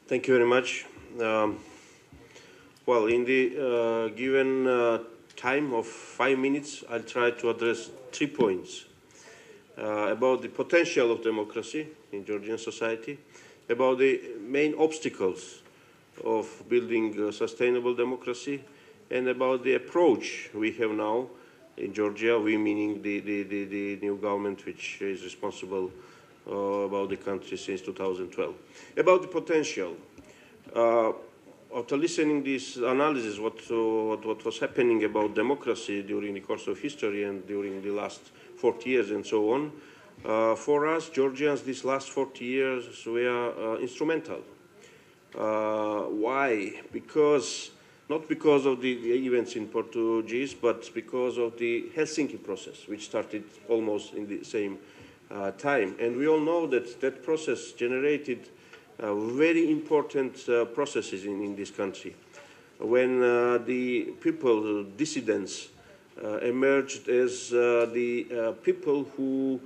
Thank you very much. Well, in the given time of 5 minutes, I'll try to address 3 points about the potential of democracy in Georgian society, about the main obstacles of building sustainable democracy, and about the approach we have now in Georgia, we meaning the new government which is responsible about the country since 2012. About the potential, after listening to this analysis, what was happening about democracy during the course of history and during the last 40 years and so on, for us, Georgians, these last 40 years were instrumental. Why? Not because of the events in Portuguese, but because of the Helsinki process, which started almost in the same time. And we all know that that process generated very important processes in this country. When the people, dissidents, emerged as the people who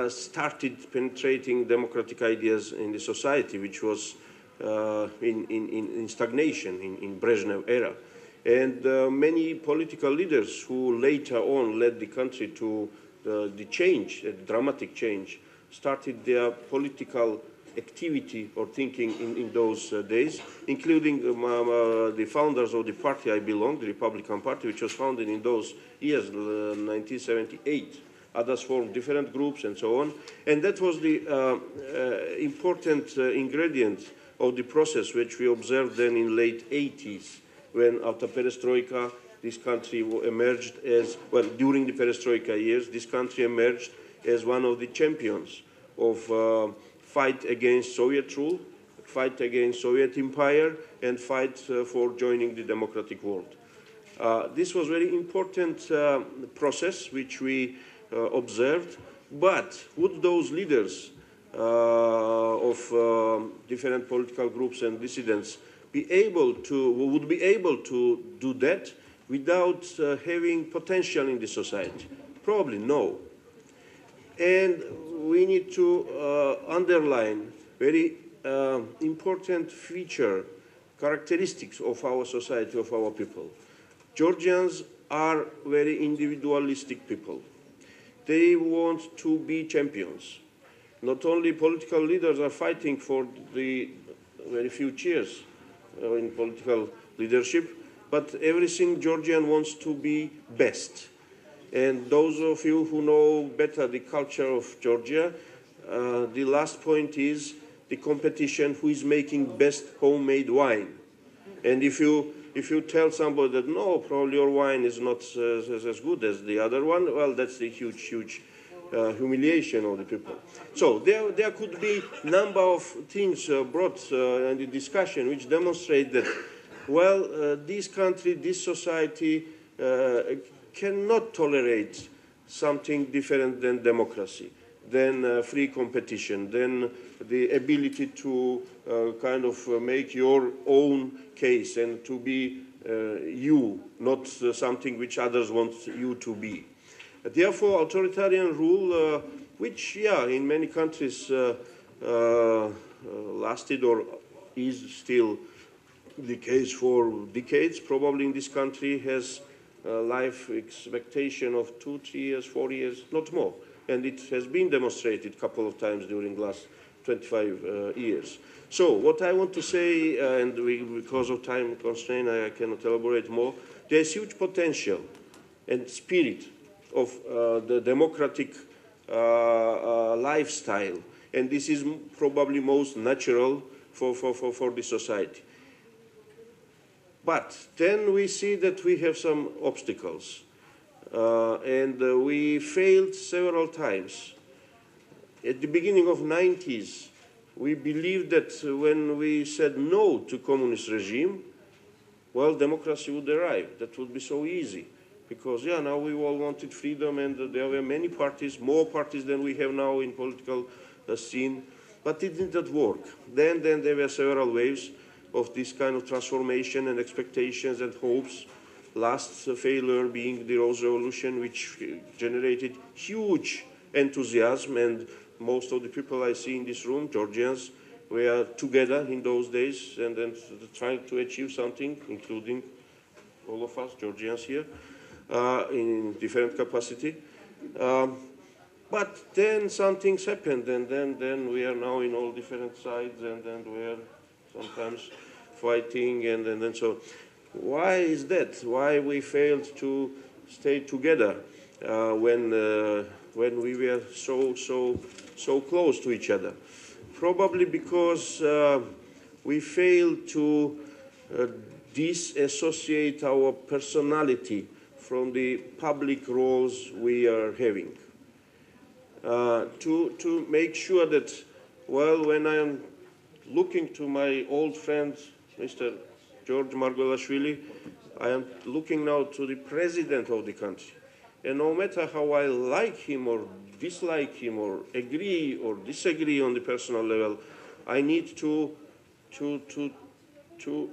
started penetrating democratic ideas in the society, which was in stagnation in Brezhnev era. And many political leaders who later on led the country to the change, a dramatic change, started their political activity or thinking in those days, including the founders of the party I belong, the Republican Party, which was founded in those years, 1978. Others formed different groups and so on. And that was the important ingredient of the process which we observed then in late 80s, when after perestroika, this country emerged as, well, during the perestroika years, this country emerged as one of the champions of fight against Soviet rule, fight against Soviet empire, and fight for joining the democratic world. This was a very important process which we observed, but would those leaders of different political groups and dissidents would be able to do that without having potential in the society? Probably no. And we need to underline very important feature, characteristics of our society, of our people. Georgians are very individualistic people. They want to be champions. Not only political leaders are fighting for the very few chairs in political leadership, but everything Georgian wants to be best. And those of you who know better the culture of Georgia, the last point is the competition who is making best homemade wine. And if you tell somebody that, no, probably your wine is not as good as the other one, well, that's a huge humiliation of the people. So there could be a number of things brought in the discussion which demonstrate that, well, this country, this society cannot tolerate something different than democracy, than free competition, than the ability to kind of make your own case and to be you, not something which others want you to be. Therefore, authoritarian rule, which, yeah, in many countries lasted or is still the case for decades, probably in this country has life expectation of 2, 3 years, 4 years, not more. And it has been demonstrated a couple of times during the last 25 years. So what I want to say, and because of time constraint, I cannot elaborate more, there's huge potential and spirit of the democratic lifestyle. And this is probably most natural for the society. But then we see that we have some obstacles. And we failed several times. At the beginning of the 90s, we believed that when we said no to communist regime, well, democracy would arrive. That would be so easy. Because, yeah, now we all wanted freedom, and there were many parties, more parties than we have now in political scene. But it did not work. Then there were several waves of this kind of transformation and expectations and hopes. Last failure being the Rose Revolution, which generated huge enthusiasm, and most of the people I see in this room, Georgians, were together in those days and trying to achieve something, including all of us, Georgians here, in different capacity. But then some things happened, and then we are now in all different sides, and then we are sometimes fighting, and so. Why is that? Why we failed to stay together when we were so close to each other? Probably because we failed to disassociate our personality from the public roles we are having. To make sure that, well, when I am looking to my old friend, Mr. George Margvelashvili, I am looking now to the president of the country. And no matter how I like him or dislike him or agree or disagree on the personal level, I need to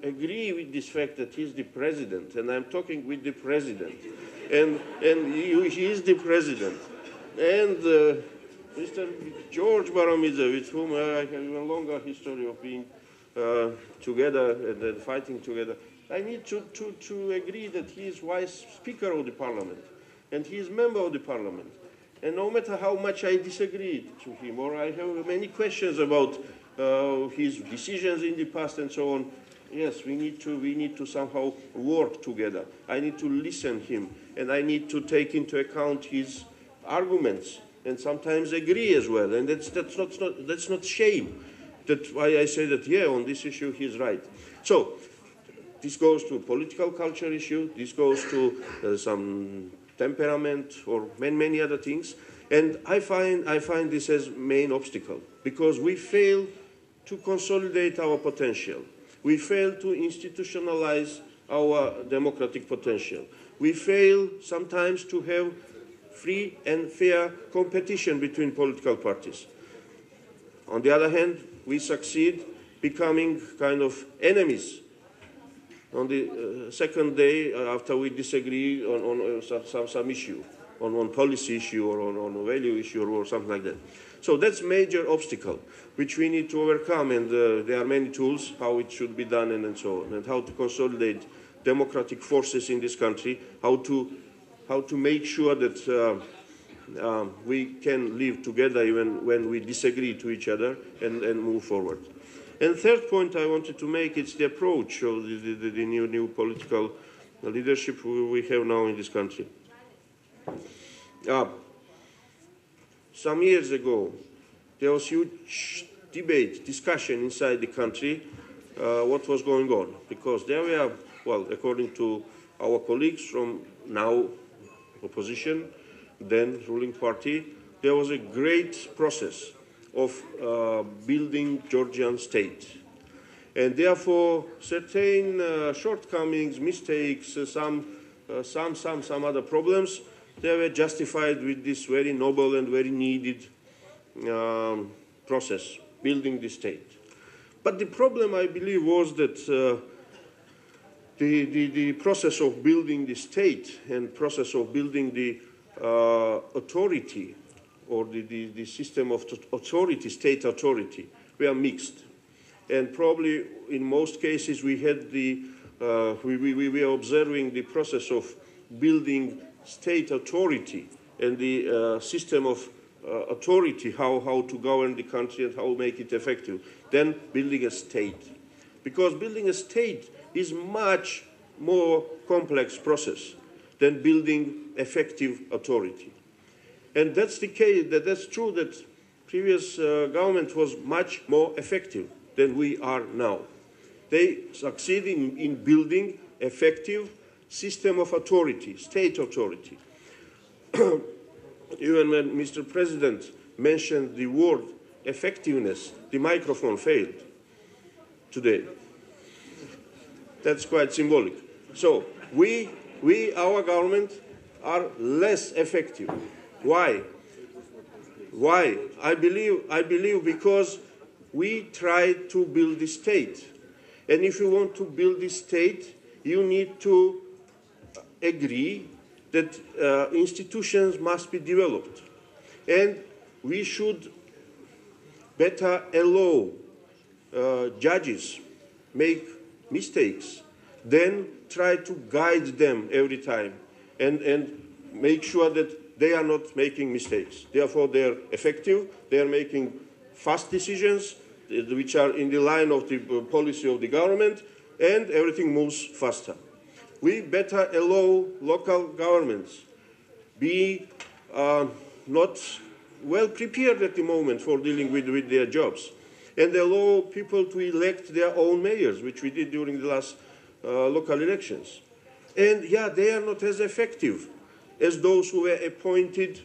agree with this fact that he's the president, and I'm talking with the president. And he is the president. And Mr. George Baromidze, with whom I have a longer history of being together and fighting together, I need to agree that he is Vice Speaker of the Parliament, and he is member of the Parliament. And no matter how much I disagree to him, or I have many questions about his decisions in the past and so on, yes, we need to somehow work together. I need to listen to him, and I need to take into account his arguments, and sometimes agree as well. And that's not shame. That's why I say that, yeah, on this issue he's right. So this goes to political culture issue. This goes to some temperament or many other things. And I find this as main obstacle, because we fail to consolidate our potential. We fail to institutionalize our democratic potential. We fail sometimes to have free and fair competition between political parties. On the other hand, we succeed becoming kind of enemies on the second day after we disagree on some issue, on policy issue or on a value issue or something like that. So that's a major obstacle which we need to overcome, and there are many tools how it should be done and so on, and how to consolidate democratic forces in this country, how to make sure that we can live together even when we disagree to each other and move forward. And third point I wanted to make is the approach of the new political leadership we have now in this country. Some years ago, there was huge debate, discussion inside the country what was going on, because there were, well, according to our colleagues from now opposition, then ruling party, there was a great process of building Georgian state. And therefore, certain shortcomings, mistakes, some other problems, they were justified with this very noble and very needed process, building the state. But the problem, I believe, was that the process of building the state and process of building the authority or the system of authority, state authority, were mixed. And probably in most cases we had we were observing the process of building state authority and the system of authority, how to govern the country and how to make it effective, then building a state. Because building a state is much more complex process than building effective authority. And that's the case, that's true that previous government was much more effective than we are now. They succeeded in building effective system of authority, state authority. Even when Mr. President mentioned the word effectiveness, the microphone failed today. That's quite symbolic. So our government are less effective. Why? Why? I believe because we try to build the state. And if you want to build the state, you need to agree that institutions must be developed. And we should better allow judges make mistakes, then try to guide them every time and make sure that they are not making mistakes. Therefore, they are effective, they are making fast decisions which are in the line of the policy of the government, and everything moves faster. We better allow local governments be not well prepared at the moment for dealing with their jobs, and allow people to elect their own mayors, which we did during the last local elections. And yeah, they are not as effective as those who were appointed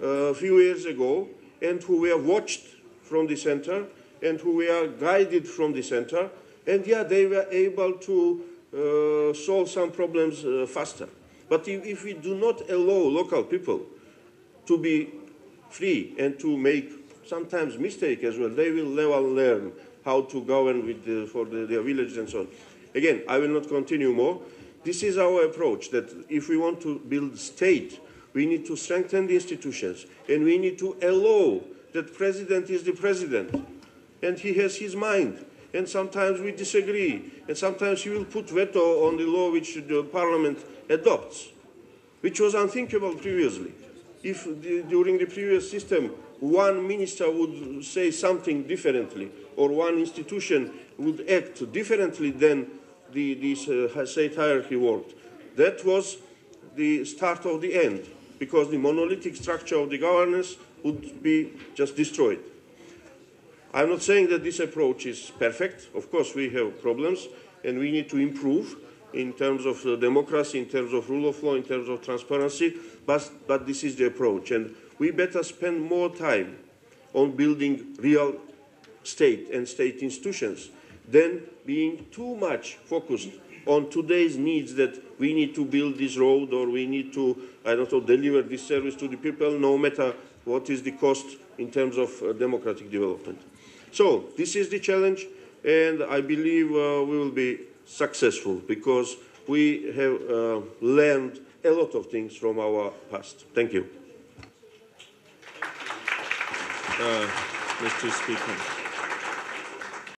a few years ago and who were watched from the center and who were guided from the center. And yeah, they were able to solve some problems faster. But if we do not allow local people to be free and to make sometimes mistakes as well, they will never learn how to govern with for their villages and so on. Again, I will not continue more. This is our approach, that if we want to build state, we need to strengthen the institutions, and we need to allow that president is the president, and he has his mind, and sometimes we disagree, and sometimes he will put veto on the law which the parliament adopts, which was unthinkable previously. If during the previous system one minister would say something differently, or one institution would act differently than this state hierarchy worked, that was the start of the end, because the monolithic structure of the governance would be just destroyed. I'm not saying that this approach is perfect. Of course, we have problems, and we need to improve in terms of democracy, in terms of rule of law, in terms of transparency, but this is the approach. And we better spend more time on building real state and state institutions than being too much focused on today's needs, that we need to build this road or we need to, I don't know, deliver this service to the people, no matter what is the cost in terms of democratic development. So this is the challenge, and I believe we will be successful because we have learned a lot of things from our past. Thank you. Mr. Speaker.